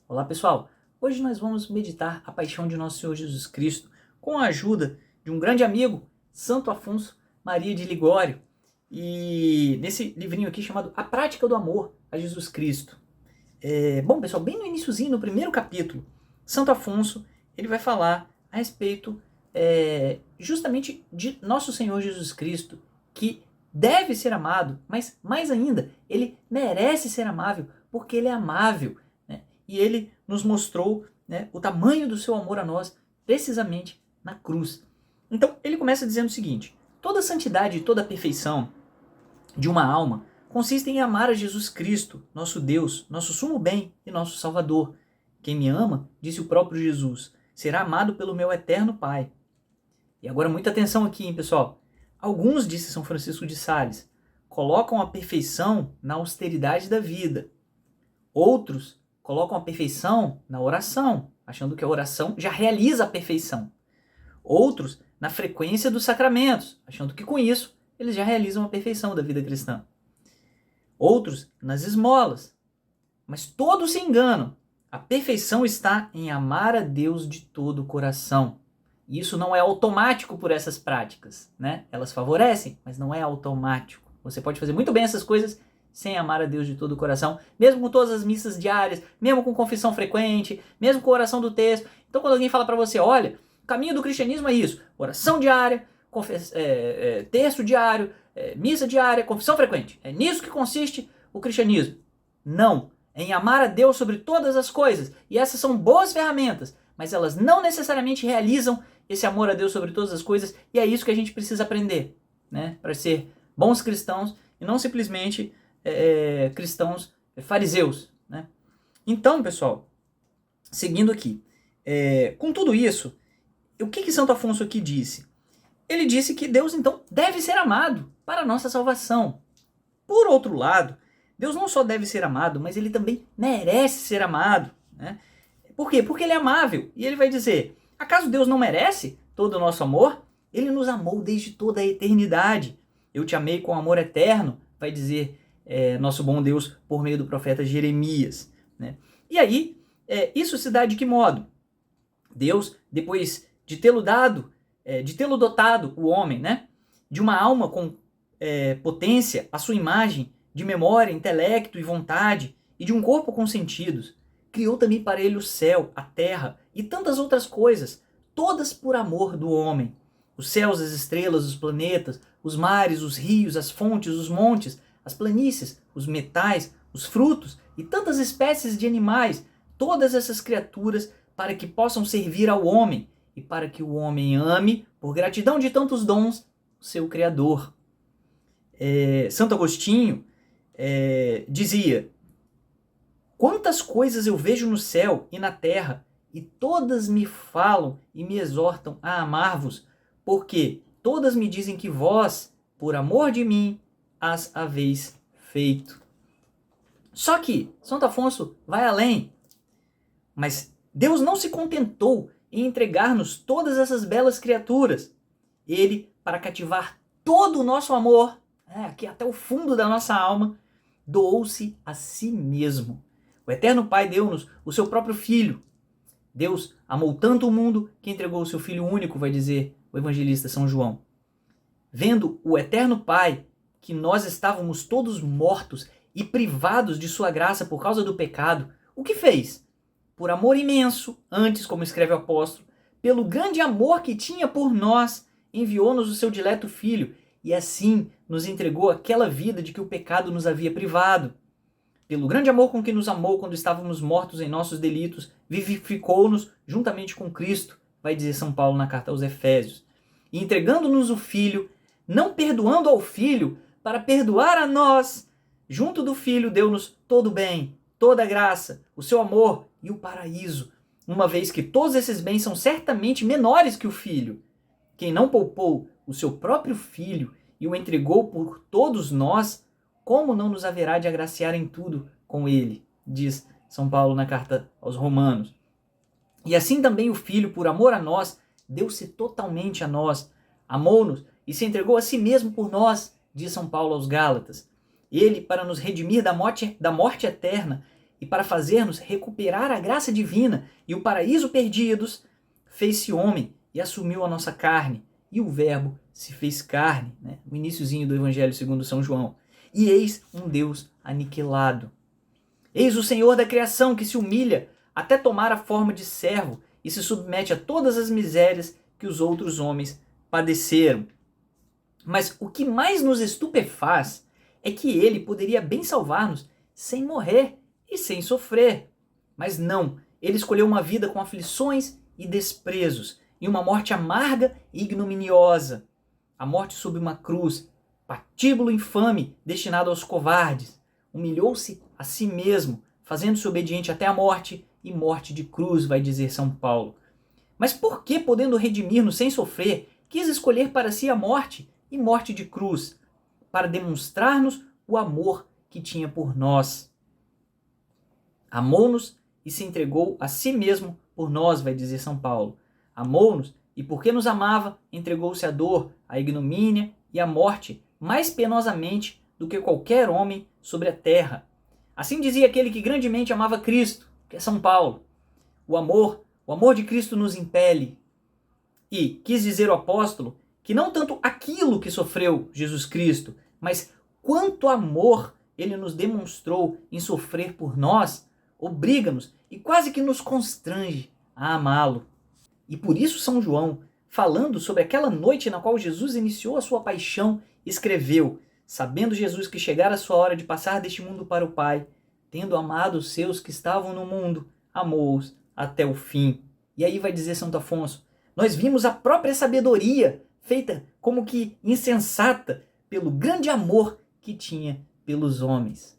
Olá pessoal, hoje nós vamos meditar a paixão de nosso Senhor Jesus Cristo com a ajuda de um grande amigo, Santo Afonso Maria de Ligório, e nesse livrinho aqui chamado A Prática do Amor a Jesus Cristo. Bom pessoal, bem no iniciozinho, no primeiro capítulo, Santo Afonso ele vai falar a respeito justamente de nosso Senhor Jesus Cristo, que deve ser amado, mas mais ainda, ele merece ser amável, porque ele é amável. E ele nos mostrou, o tamanho do seu amor a nós, precisamente na cruz. Então, ele começa dizendo o seguinte: toda santidade e toda perfeição de uma alma consistem em amar a Jesus Cristo, nosso Deus, nosso sumo bem e nosso Salvador. Quem me ama, disse o próprio Jesus, será amado pelo meu eterno Pai. E agora muita atenção aqui, hein, pessoal. Alguns, disse São Francisco de Sales, colocam a perfeição na austeridade da vida. Outros colocam a perfeição na oração, achando que a oração já realiza a perfeição. Outros na frequência dos sacramentos, achando que com isso eles já realizam a perfeição da vida cristã. Outros nas esmolas. Mas todos se enganam. A perfeição está em amar a Deus de todo o coração. E isso não é automático por essas práticas, Elas favorecem, mas não é automático. Você pode fazer muito bem essas coisas sem amar a Deus de todo o coração, mesmo com todas as missas diárias, mesmo com confissão frequente, mesmo com oração do texto. Então quando alguém fala para você, olha, o caminho do cristianismo é isso, oração diária, texto diário, missa diária, confissão frequente. É nisso que consiste o cristianismo. Não, é em amar a Deus sobre todas as coisas. E essas são boas ferramentas, mas elas não necessariamente realizam esse amor a Deus sobre todas as coisas, e é isso que a gente precisa aprender, para ser bons cristãos e não simplesmente cristãos fariseus. Então, pessoal, seguindo aqui, com tudo isso, o que Santo Afonso aqui disse? Ele disse que Deus, então, deve ser amado para a nossa salvação. Por outro lado, Deus não só deve ser amado, mas ele também merece ser amado. Por quê? Porque ele é amável. E ele vai dizer, acaso Deus não merece todo o nosso amor? Ele nos amou desde toda a eternidade. Eu te amei com amor eterno, vai dizer nosso bom Deus por meio do profeta Jeremias. E aí, isso se dá de que modo? Deus, depois de tê-lo dado, de tê-lo dotado, o homem, de uma alma com potência, a sua imagem, de memória, intelecto e vontade, e de um corpo com sentidos, criou também para ele o céu, a terra e tantas outras coisas, todas por amor do homem. Os céus, as estrelas, os planetas, os mares, os rios, as fontes, os montes, as planícies, os metais, os frutos e tantas espécies de animais, todas essas criaturas para que possam servir ao homem e para que o homem ame, por gratidão de tantos dons, o seu Criador. Santo Agostinho dizia: quantas coisas eu vejo no céu e na terra, e todas me falam e me exortam a amar-vos, porque todas me dizem que vós, por amor de mim, as haveis feito. Só que Santo Afonso vai além. Mas Deus não se contentou em entregar-nos todas essas belas criaturas. Ele, para cativar todo o nosso amor, aqui até o fundo da nossa alma, doou-se a si mesmo. O Eterno Pai deu-nos o seu próprio Filho. Deus amou tanto o mundo que entregou o seu Filho único, vai dizer o evangelista São João. Vendo o Eterno Pai que nós estávamos todos mortos e privados de sua graça por causa do pecado, o que fez? Por amor imenso, antes, como escreve o apóstolo, pelo grande amor que tinha por nós, enviou-nos o seu dileto Filho, e assim nos entregou aquela vida de que o pecado nos havia privado. Pelo grande amor com que nos amou quando estávamos mortos em nossos delitos, vivificou-nos juntamente com Cristo, vai dizer São Paulo na carta aos Efésios. E entregando-nos o Filho, não perdoando ao Filho, para perdoar a nós, junto do Filho deu-nos todo o bem, toda a graça, o seu amor e o paraíso, uma vez que todos esses bens são certamente menores que o Filho. Quem não poupou o seu próprio Filho e o entregou por todos nós, como não nos haverá de agraciar em tudo com ele, diz São Paulo na carta aos Romanos. E assim também o Filho, por amor a nós, deu-se totalmente a nós, amou-nos e se entregou a si mesmo por nós, diz São Paulo aos Gálatas. Ele, para nos redimir da morte eterna, e para fazer-nos recuperar a graça divina e o paraíso perdidos, fez-se homem e assumiu a nossa carne, e o Verbo se fez carne, né? O iniciozinho do Evangelho segundo São João. E eis um Deus aniquilado. Eis o Senhor da criação que se humilha até tomar a forma de servo e se submete a todas as misérias que os outros homens padeceram. Mas o que mais nos estupefaz é que ele poderia bem salvar-nos sem morrer e sem sofrer. Mas não, ele escolheu uma vida com aflições e desprezos, e uma morte amarga e ignominiosa. A morte sob uma cruz, patíbulo infame destinado aos covardes. Humilhou-se a si mesmo, fazendo-se obediente até a morte, e morte de cruz, vai dizer São Paulo. Mas por que, podendo redimir-nos sem sofrer, quis escolher para si a morte e morte de cruz? Para demonstrar-nos o amor que tinha por nós. Amou-nos e se entregou a si mesmo por nós, vai dizer São Paulo. Amou-nos e, porque nos amava, entregou-se à dor, à ignomínia e à morte, mais penosamente do que qualquer homem sobre a terra. Assim dizia aquele que grandemente amava Cristo, que é São Paulo. O amor de Cristo nos impele. E quis dizer o apóstolo que não tanto aquilo que sofreu Jesus Cristo, mas quanto amor ele nos demonstrou em sofrer por nós, obriga-nos e quase que nos constrange a amá-lo. E por isso São João, falando sobre aquela noite na qual Jesus iniciou a sua paixão, escreveu: sabendo Jesus que chegara a sua hora de passar deste mundo para o Pai, tendo amado os seus que estavam no mundo, amou-os até o fim. E aí vai dizer Santo Afonso: nós vimos a própria sabedoria feita como que insensata pelo grande amor que tinha pelos homens.